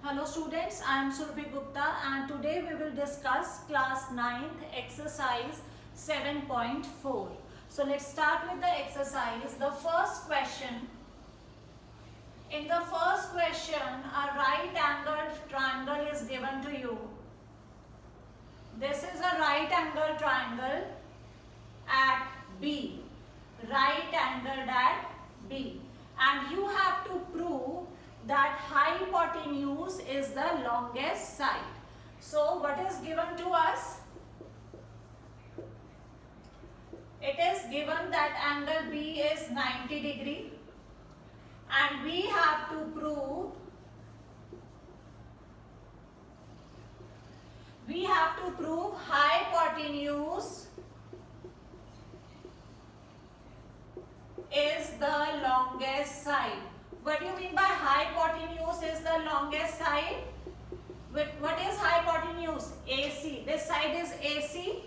Hello students, I am Surabhi Gupta and today we will discuss class 9th exercise 7.4. So let's start with the exercise. The first question. In the first question, a right angled triangle is given to you. This is a right angled triangle at B. Right angled at B. And you have to prove that hypotenuse is the longest side. So what is given to us? It is given that angle B is 90 degree and we have to prove hypotenuse is the longest side. What do you mean by hypotenuse is the longest side? What is hypotenuse? AC. This side is AC.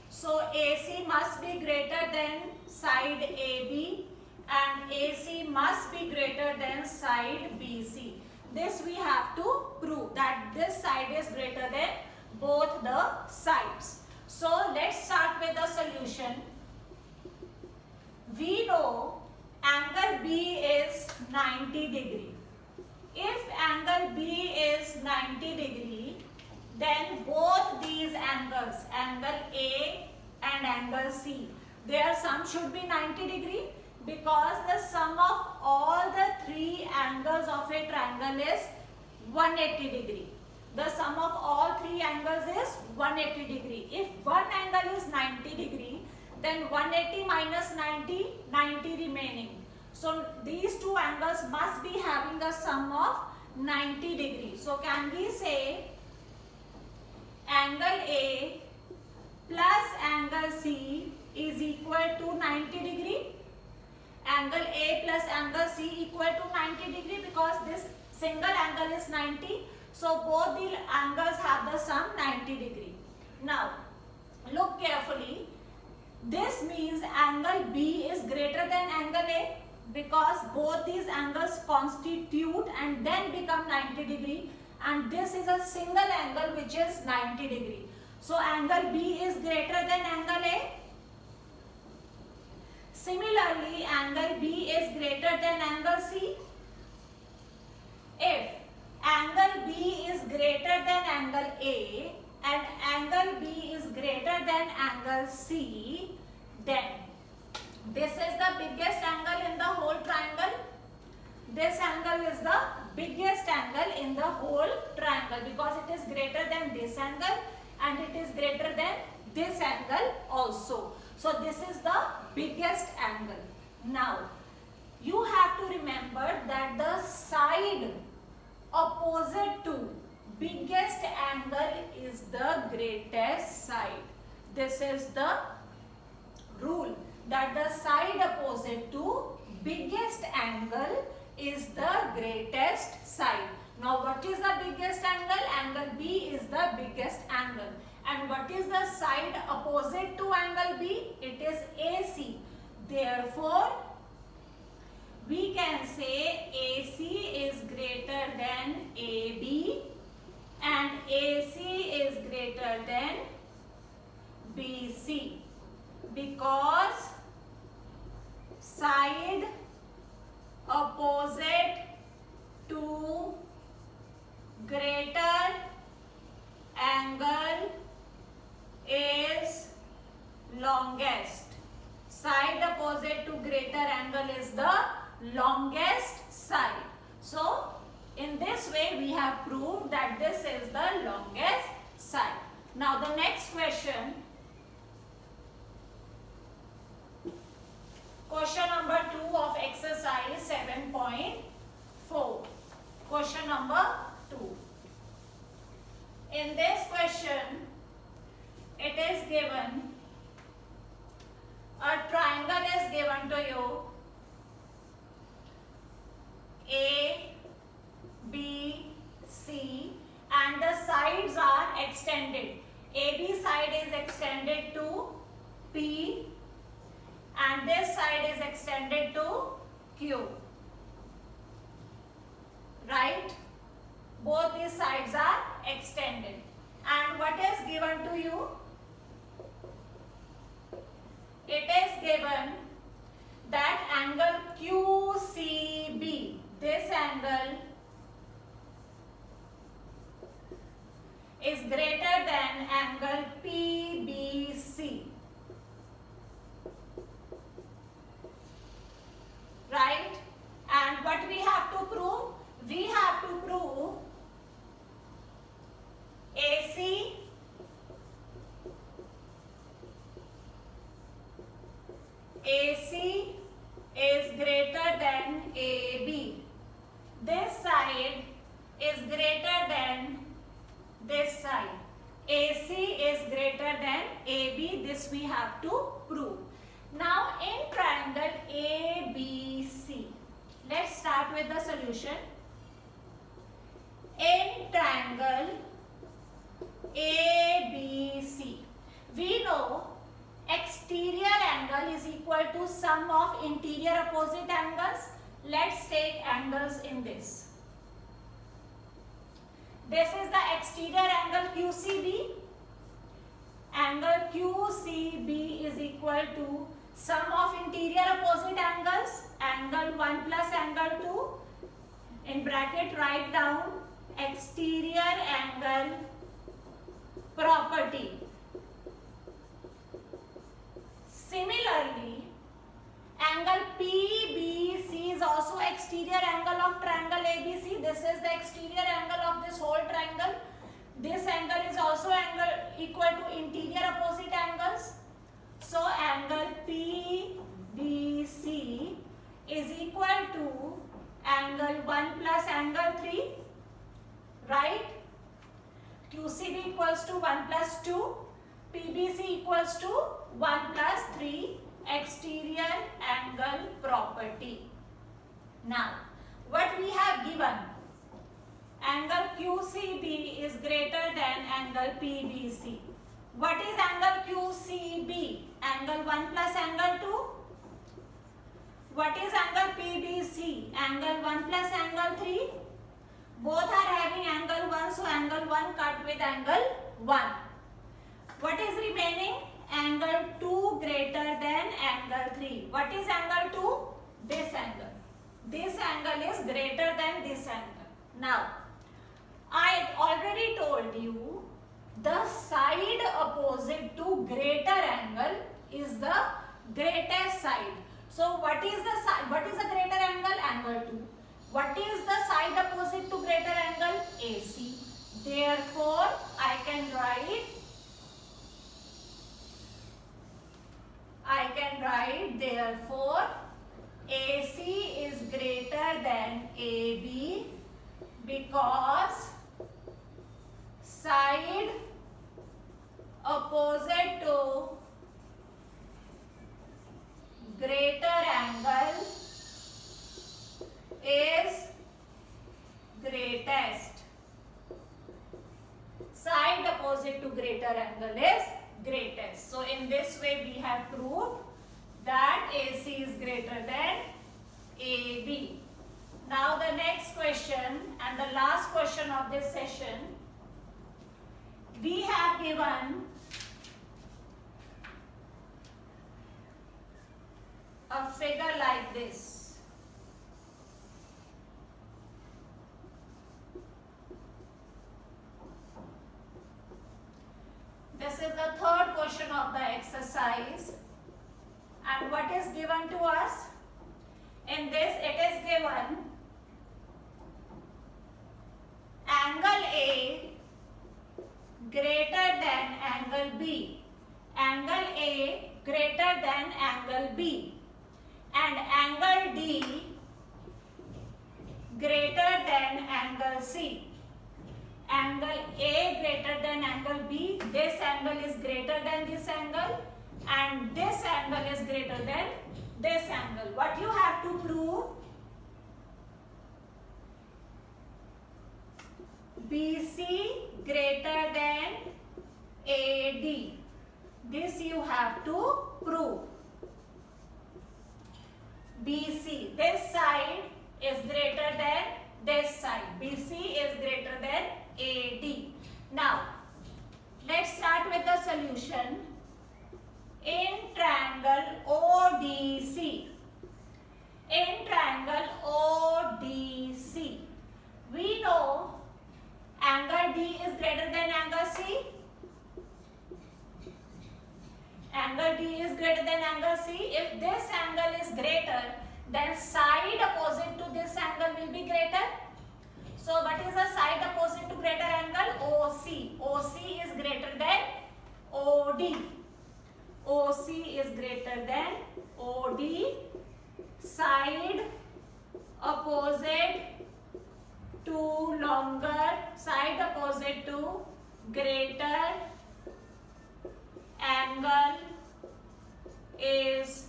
So AC must be greater than side AB and AC must be greater than side BC. This we have to prove that this side is greater than both the sides. So let's start with the solution. We know angle B is 90 degree. If angle B is 90 degree, then both these angles, angle A and angle C, their sum should be 90 degree because the sum of all the three angles of a triangle is 180 degree. The sum of all three angles is 180 degree. If one angle is 90 degree, then 180 minus 90, 90 remaining. So these two angles must be having a sum of 90 degrees. So can we say angle A plus angle C is equal to 90 degree? Angle A plus angle C equal to 90 degree because this single angle is 90. So both the angles have the sum 90 degree. Now look carefully. This means angle B is greater than angle A because both these angles constitute and then become 90 degree, and this is a single angle which is 90 degree. So angle B is greater than angle A. Similarly, angle B is greater than angle C. If angle B is greater than angle A and angle B is greater than angle C, then this is the biggest angle in the whole triangle. This angle is the biggest angle in the whole triangle because it is greater than this angle and it is greater than this angle also. So this is the biggest angle. Now you have to remember that the side opposite to biggest angle is the greatest side. This is the rule, that the side opposite to biggest angle is the greatest side. Now what is the biggest angle? Angle B is the biggest angle. And what is the side opposite to angle B? It is AC. Therefore, we can say AC is greater than AB and AC is greater than BC because side opposite to greater angle is longest. Side opposite to greater angle is the longest side. So in this way we have proved that this is the longest side. Now the next question. Question number 2 of exercise 7.4. Question number 2. In this question, it is given, a triangle is given to you, A, B, C, and the sides are extended. AB side is extended to P and this side is extended to Q. Right? both these sides are extended. And what is given to you? It is given that angle QCB, this angle is greater than angle PBC. Right? And what we have to prove? We have to prove AC is greater than AB. This side is greater than this side. AC is greater than AB. This we have to prove. Now in triangle ABC, let's start with the solution. In triangle ABC, we know exterior angle is equal to sum of interior opposite angles. Let's take angles in this. This is the exterior angle QCB. Angle QCB is equal to sum of interior opposite angles, angle 1 plus angle 2. In bracket write down exterior angle property. Similarly, angle PBC is also exterior angle of triangle ABC. This is the exterior angle of this whole triangle. This angle is also angle equal to interior opposite angles. So angle PBC is equal to angle 1 plus angle 3, right? QCB equals to 1 plus 2, PBC equals to 1 plus 3, exterior angle property. Now, what we have given? Angle QCB is greater than angle PBC. What is angle QCB? Angle 1 plus angle 2. What is angle PBC? Angle 1 plus angle 3. Both are having angle 1, so angle 1 cut with angle 1. What is remaining? Angle 2 greater than angle 3. What is angle 2? This angle. This angle is greater than this angle. Now, I already told you the side opposite to greater angle is the greatest side. So what is the side? What is the greater angle? Angle 2. What is the side opposite to greater angle? AC. Therefore, I can write therefore AC is greater than AB because side opposite to greater angle is greatest. Side opposite to greater angle is greatest. So in this way we have proved that AC is greater than AB. Now the next question and the last question of this session, we have given a figure like this. This is the third question of the exercise. And what is given to us? In this it is given angle A greater than angle B. Angle A greater than angle B. And angle D greater than angle C. Angle A greater than angle B. This angle is greater than this angle. And this angle is greater than this angle. What you have to prove? BC greater than AD. This you have to prove. BC. This side is greater than this side. BC is greater than AD. Now, let's start with the solution. In triangle ODC, in triangle ODC, we know angle D is greater than angle C. Angle D is greater than angle C. If this angle is greater, then side opposite to this angle will be greater. So what is the side opposite to greater angle? OC. OC is greater than OD. OC is greater than OD. Side opposite to longer, side opposite to greater angle is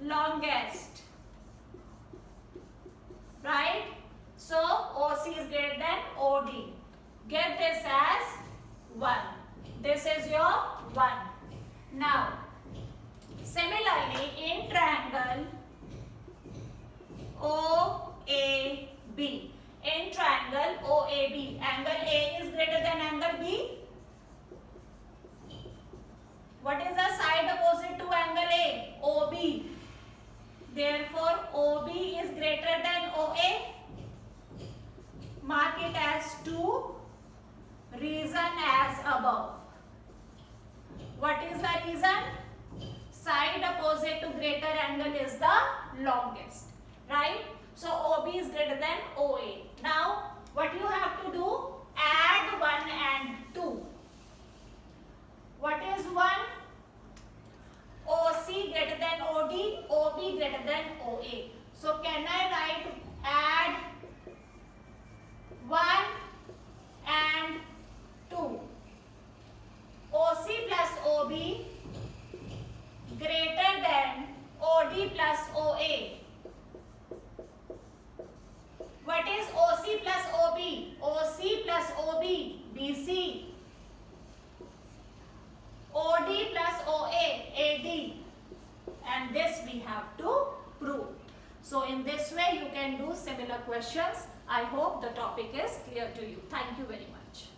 longest, right? So OC is greater than OD. Get this as 1. This is your 1. Now, similarly, in triangle OAB, in triangle OAB, angle A is greater than angle B. What is the side opposite to angle A? OB. Therefore, OB is greater than OA. Mark it as 2. Reason as above. What is the reason? Side opposite to greater angle is the longest, right? So OB is greater than OA. Now, what you have to do? Add 1 and 2. What is 1? OC greater than OD, OB greater than OA. So can I write add 1 and 2? OC plus OB greater than OD plus OA. What is OC plus OB? OC plus OB, BC. OD plus OA, AD. And this we have to prove. So in this way you can do similar questions. I hope the topic is clear to you. Thank you very much.